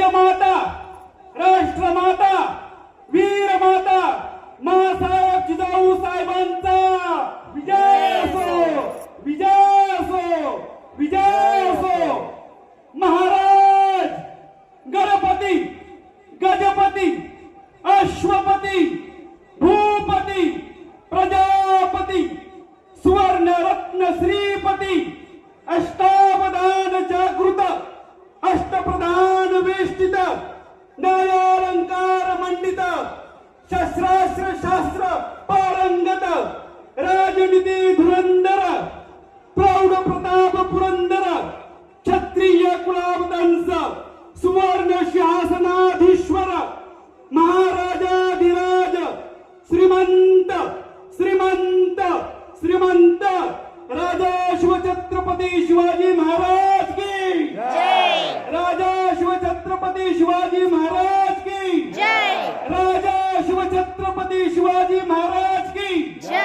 राजमाता, राष्ट्रमाता, वीरमाता मासाहेब जिजाऊ साहेबांचा विजय असो, विजय असो, विजय असो. महाराज गणपती, गजपती, अश्वपती, भूपती, प्रजापती, सुवर्ण रत्न श्रीपती, अष्टावधान जागृत, अष्टप्रधान वेष्टित, न्यायालंकार मंडित, शस्त्रास्त्र शास्त्र पारंगत, राजनीती धुरंधर, प्रौढ प्रताप पुरंदर, क्षत्रिय कुलावतंस, सुवर्ण सिंहासनाधीश्वर, महाराजाधिराज, श्रीमंत श्रीमंत श्रीमंत राजा शिवछत्रपती शिवाजी महाराज की जय. राजा शिवछत्रपती शिवाजी महाराज की जय. राजा शिवछत्रपती शिवाजी महाराज की जय.